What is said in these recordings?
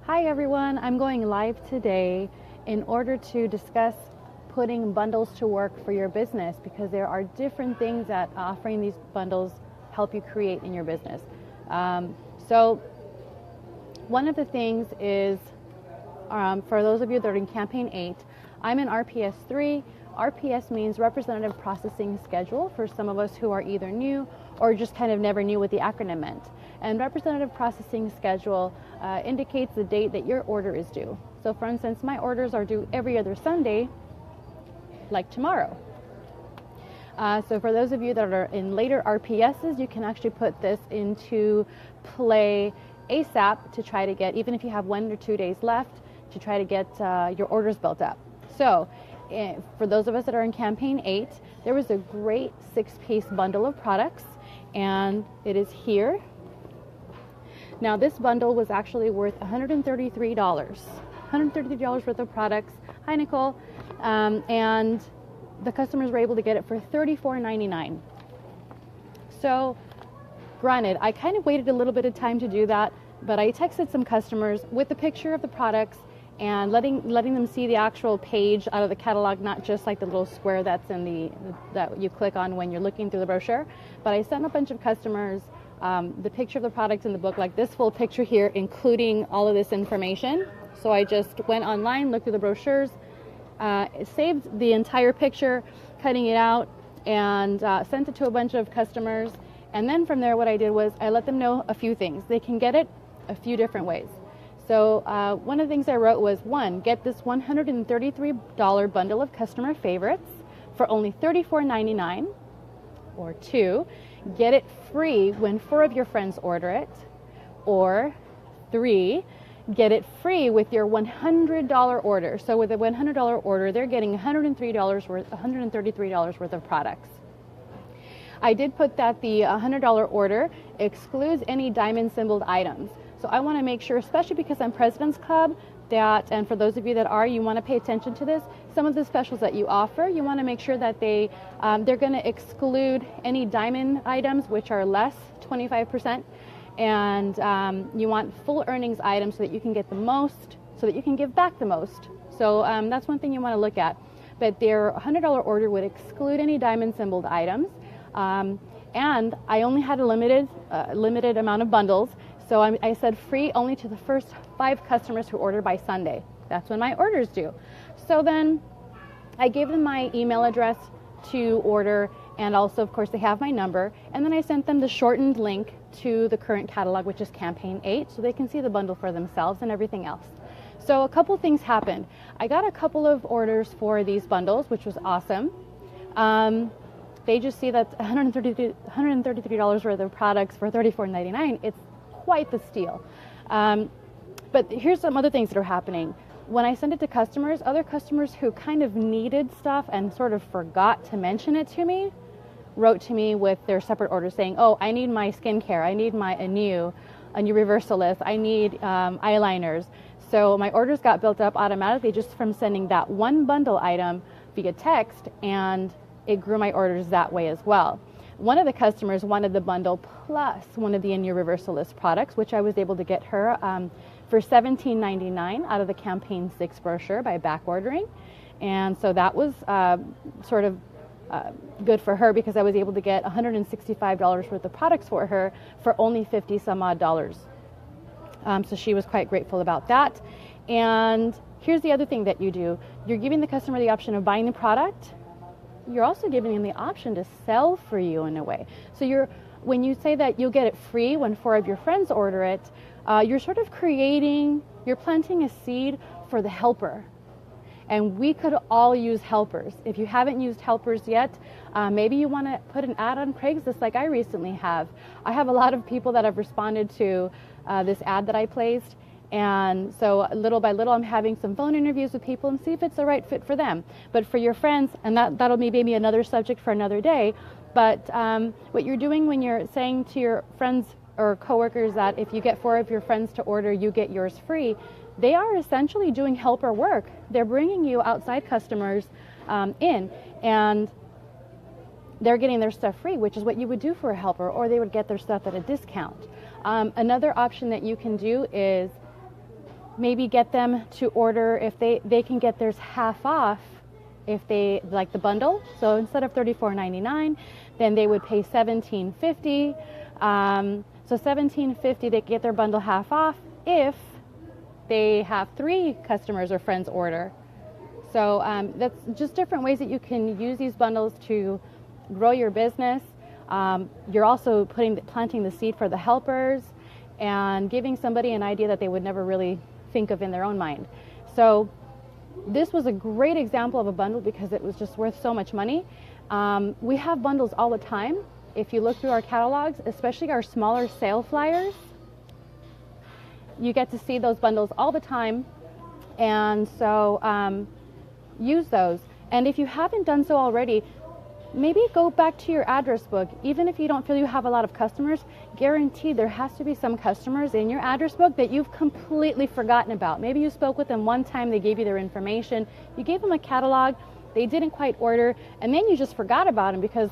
Hi everyone, I'm going live today in order to discuss putting bundles to work for your business, because there are different things that offering these bundles help you create in your business. So one of the things is, for those of you that are in Campaign 8, I'm in RPS 3. RPS means Representative Processing Schedule for some of us who are either new or just kind of never knew what the acronym meant. And Representative Processing Schedule indicates the date that your order is due. So for instance, my orders are due every other Sunday, like tomorrow. So for those of you that are in later RPSs, you can actually put this into play ASAP to try to get, even if you have 1 or 2 days left, to try to get your orders built up. So for those of us that are in Campaign 8, there was a great 6-piece bundle of products, and it is here. Now this bundle was actually worth $133. $133 worth of products. Hi Nicole. And the customers were able to get it for $34.99. So granted, I kind of waited a little bit of time to do that, but I texted some customers with the picture of the products and letting them see the actual page out of the catalog, not just like the little square that's in that you click on when you're looking through the brochure. But I sent a bunch of customers the picture of the products in the book, like this full picture here, including all of this information. So I just went online, looked through the brochures, saved the entire picture, cutting it out, and sent it to a bunch of customers. And then from there, what I did was I let them know a few things. They can get it a few different ways. So one of the things I wrote was, 1, get this $133 bundle of customer favorites for only $34.99. Or 2, get it free when 4 of your friends order it. Or 3, get it free with your $100 order. So with a $100 order, they're getting $133 worth of products. I did put that the $100 order excludes any diamond symboled items. So I want to make sure, especially because I'm President's Club, that, and for those of you that are, you want to pay attention to this. Some of the specials that you offer, you want to make sure that they're going to exclude any diamond items, which are less 25%, and you want full earnings items so that you can get the most, so that you can give back the most. So that's one thing you want to look at. But their $100 order would exclude any diamond symboled items, and I only had a limited amount of bundles. So I said free only to the first 5 customers who order by Sunday. That's when my order's due. So then I gave them my email address to order, and also, of course, they have my number. And then I sent them the shortened link to the current catalog, which is Campaign 8, so they can see the bundle for themselves and everything else. So a couple things happened. I got a couple of orders for these bundles, which was awesome. They just see that $133 worth of products for $34.99. It's quite the steal. But here's some other things that are happening. When I send it to customers, other customers who kind of needed stuff and sort of forgot to mention it to me, wrote to me with their separate orders saying, oh, I need my skincare, I need a new reversalist, I need eyeliners. So my orders got built up automatically just from sending that one bundle item via text, and it grew my orders that way as well. One of the customers wanted the bundle plus one of the In Your Reversalist products, which I was able to get her for $17.99 out of the Campaign 6 brochure by back ordering. And so that was sort of good for her, because I was able to get $165 worth of products for her for only 50 some odd dollars. So she was quite grateful about that. And here's the other thing that you do. You're giving the customer the option of buying the product. You're also giving them the option to sell for you in a way. So when you say that you'll get it free when 4 of your friends order it, you're sort of you're planting a seed for the helper. And we could all use helpers. If you haven't used helpers yet, maybe you want to put an ad on Craigslist like I recently have. I have a lot of people that have responded to this ad that I placed. And so little by little, I'm having some phone interviews with people and see if it's the right fit for them. But for your friends, and that'll be maybe another subject for another day, but what you're doing when you're saying to your friends or coworkers that if you get 4 of your friends to order, you get yours free, they are essentially doing helper work. They're bringing you outside customers in, and they're getting their stuff free, which is what you would do for a helper, or they would get their stuff at a discount. Another option that you can do is maybe get them to order, if they can get theirs half off if they like the bundle. So instead of $34.99, then they would pay $17.50. So $17.50, they get their bundle half off if they have 3 customers or friends order. So that's just different ways that you can use these bundles to grow your business. You're also planting the seed for the helpers and giving somebody an idea that they would never really think of in their own mind. So this was a great example of a bundle because it was just worth so much money. We have bundles all the time. If you look through our catalogs, especially our smaller sale flyers, you get to see those bundles all the time. And so use those. And if you haven't done so already, maybe go back to your address book. Even if you don't feel you have a lot of customers, guaranteed there has to be some customers in your address book that you've completely forgotten about. Maybe you spoke with them one time, they gave you their information, you gave them a catalog, they didn't quite order, and then you just forgot about them because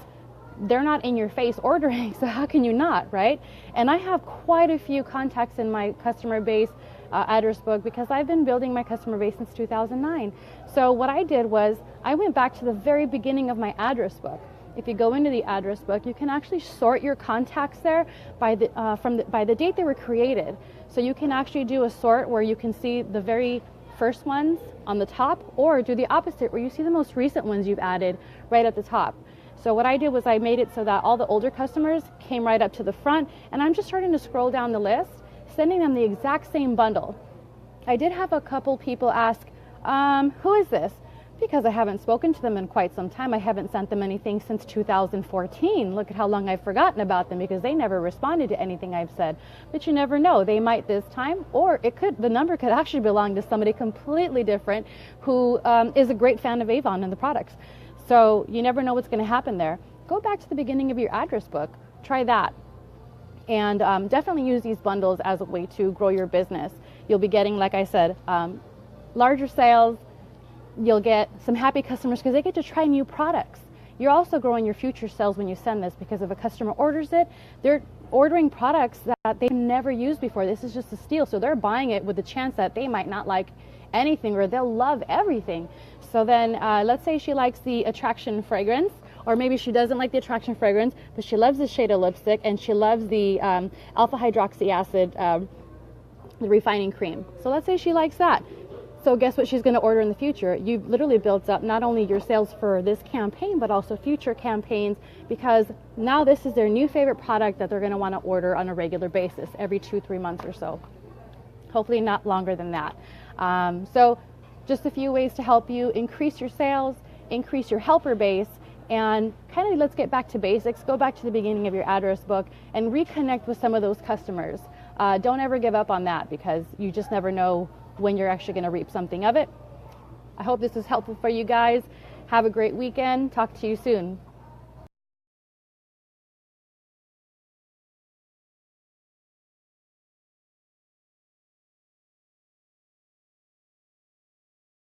they're not in your face ordering, so how can you not, right? And I have quite a few contacts in my customer base address book because I've been building my customer base since 2009. So what I did was I went back to the very beginning of my address book. If you go into the address book, you can actually sort your contacts there by the date they were created. So you can actually do a sort where you can see the very first ones on the top, or do the opposite where you see the most recent ones you've added right at the top. So what I did was I made it so that all the older customers came right up to the front, and I'm just starting to scroll down the list, sending them the exact same bundle. I did have a couple people ask, who is this? Because I haven't spoken to them in quite some time. I haven't sent them anything since 2014. Look at how long I've forgotten about them because they never responded to anything I've said. But you never know, they might this time, or the number could actually belong to somebody completely different who is a great fan of Avon and the products. So you never know what's going to happen there. Go back to the beginning of your address book. Try that. And definitely use these bundles as a way to grow your business. You'll be getting, like I said, larger sales. You'll get some happy customers because they get to try new products. You're also growing your future sales when you send this, because if a customer orders it, they're ordering products that they've never used before. This is just a steal. So they're buying it with the chance that they might not like anything or they'll love everything. So then let's say she likes the Attraction fragrance, or maybe she doesn't like the Attraction fragrance, but she loves the shade of lipstick and she loves the alpha hydroxy acid, the refining cream. So let's say she likes that. So guess what she's going to order in the future? You've literally built up not only your sales for this campaign, but also future campaigns, because now this is their new favorite product that they're going to want to order on a regular basis every 2-3 months or so. Hopefully not longer than that. So just a few ways to help you increase your sales, increase your helper base, and kind of let's get back to basics. Go back to the beginning of your address book and reconnect with some of those customers. Don't ever give up on that, because you just never know when you're actually going to reap something of it. I hope this was helpful for you guys. Have a great weekend. Talk to you soon.